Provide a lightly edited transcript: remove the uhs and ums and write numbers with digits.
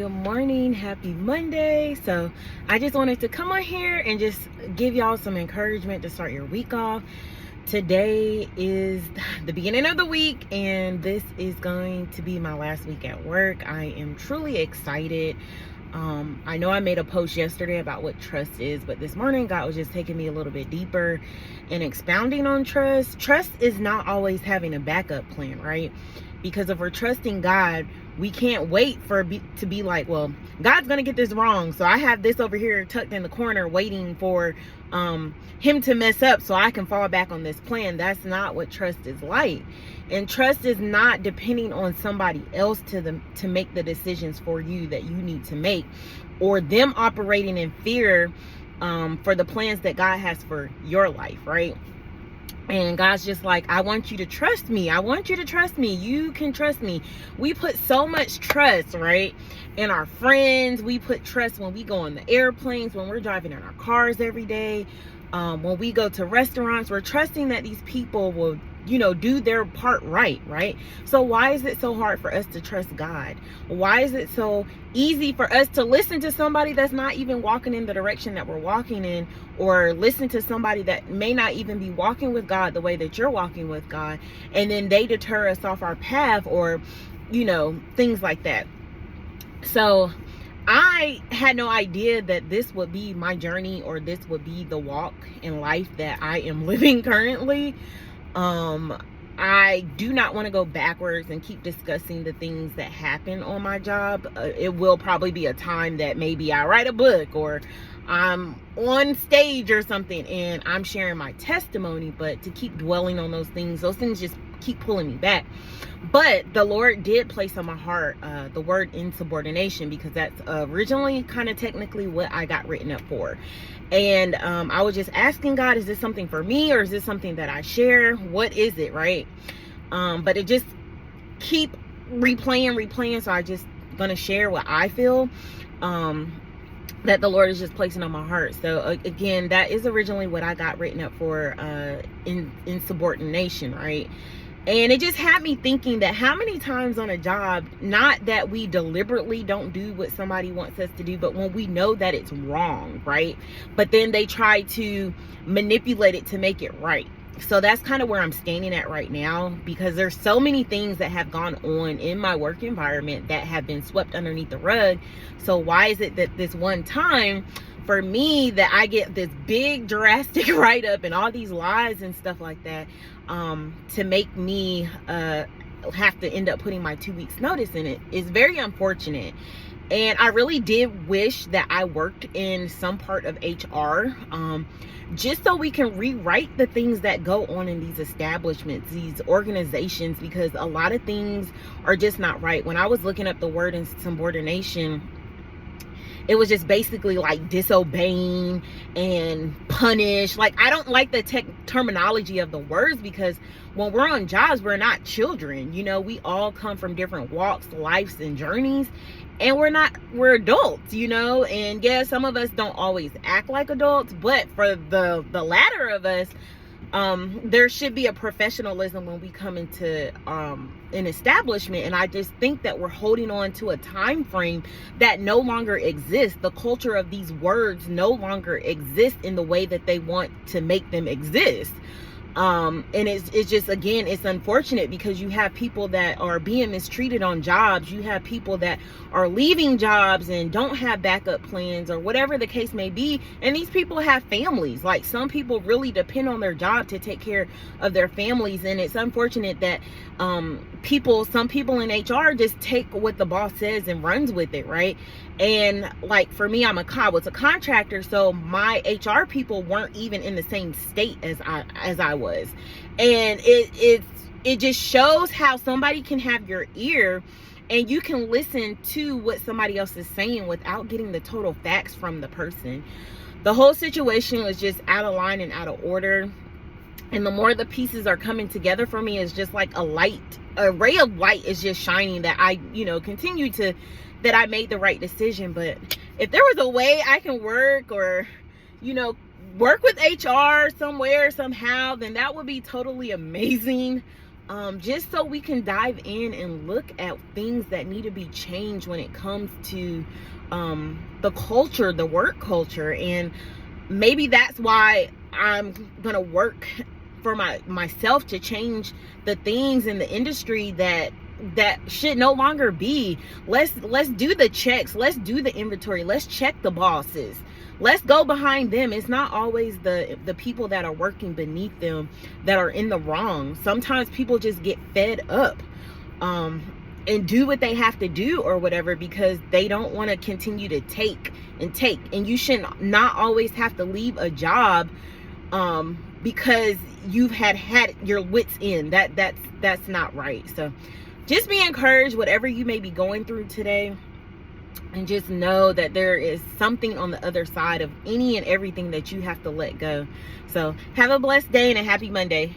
good morning, happy Monday. So I just wanted to come on here and just give y'all some encouragement to start your week off. Today is the beginning of the week, and this is going to be my last week at work. I am truly excited. I know I made a post yesterday about what trust is, but this morning God was just taking me a little bit deeper and expounding on trust. Trust is not always having a backup plan, right? Because if we're trusting God, we can't wait to be like, well, God's gonna get this wrong, so I have this over here tucked in the corner waiting for him to mess up so I can fall back on this plan. That's not what trust is like. And trust is not depending on somebody else to make the decisions for you that you need to make, or them operating in fear for the plans that God has for your life, right? And God's just like, I want you to trust me. I want you to trust me. You can trust me. We put so much trust, right, in our friends. We put trust when we go on the airplanes, when we're driving in our cars every day, when we go to restaurants. We're trusting that these people will, do their part right? So why is it so hard for us to trust God? Why is it so easy for us to listen to somebody that's not even walking in the direction that we're walking in, or listen to somebody that may not even be walking with God the way that you're walking with God, and then they deter us off our path, or things like that? So I had no idea that this would be my journey, or this would be the walk in life that I am living currently. I do not want to go backwards and keep discussing the things that happen on my job. It will probably be a time that maybe I write a book, or I'm on stage or something and I'm sharing my testimony, but to keep dwelling on those things just keep pulling me back. But the Lord did place on my heart the word insubordination, because that's originally kind of technically what I got written up for. And I was just asking God, is this something for me, or is this something that I share? What is it, right? But it just keep replaying. So I just gonna share what I feel that the Lord is just placing on my heart. So again, that is originally what I got written up for, insubordination, right? And it just had me thinking that how many times on a job, not that we deliberately don't do what somebody wants us to do, but when we know that it's wrong, right? But then they try to manipulate it to make it right. So that's kind of where I'm standing at right now, because there's so many things that have gone on in my work environment that have been swept underneath the rug. So why is it that this one time for me that I get this big drastic write-up and all these lies and stuff like that, to make me have to end up putting my 2 weeks notice in it, is very unfortunate. And I really did wish that I worked in some part of HR, just so we can rewrite the things that go on in these establishments, these organizations, because a lot of things are just not right. When I was looking up the word insubordination, it was just basically like disobeying and punish. Like, I don't like the terminology of the words, because when we're on jobs, we're not children. We all come from different walks, lives, and journeys. And we're adults, and yeah, some of us don't always act like adults, but for the latter of us, there should be a professionalism when we come into an establishment. And I just think that we're holding on to a time frame that no longer exists. The culture of these words no longer exists in the way that they want to make them exist. And it's just, again, it's unfortunate, because you have people that are being mistreated on jobs. You have people that are leaving jobs and don't have backup plans, or whatever the case may be. And these people have families. Like, some people really depend on their job to take care of their families. And it's unfortunate that some people in HR just take what the boss says and runs with it, right? And like, for me, I was a contractor, so my HR people weren't even in the same state as I was. And it just shows how somebody can have your ear, and you can listen to what somebody else is saying without getting the total facts from the person. The whole situation was just out of line and out of order. And the more the pieces are coming together for me, it's just like a ray of light is just shining, that I, that I made the right decision. But if there was a way I can work, or, work with HR somewhere, somehow, then that would be totally amazing. just so we can dive in and look at things that need to be changed when it comes to the culture, the work culture. And maybe that's why I'm gonna work for myself to change the things in the industry that should no longer be. Let's do the checks, let's do the inventory, let's check the bosses, let's go behind them. It's not always the people that are working beneath them that are in the wrong. Sometimes people just get fed up and do what they have to do or whatever, because they don't want to continue to take. And you should not always have to leave a job because you've had your wits in. That's not right. So just be encouraged, whatever you may be going through today, and just know that there is something on the other side of any and everything that you have to let go. So have a blessed day and a happy Monday.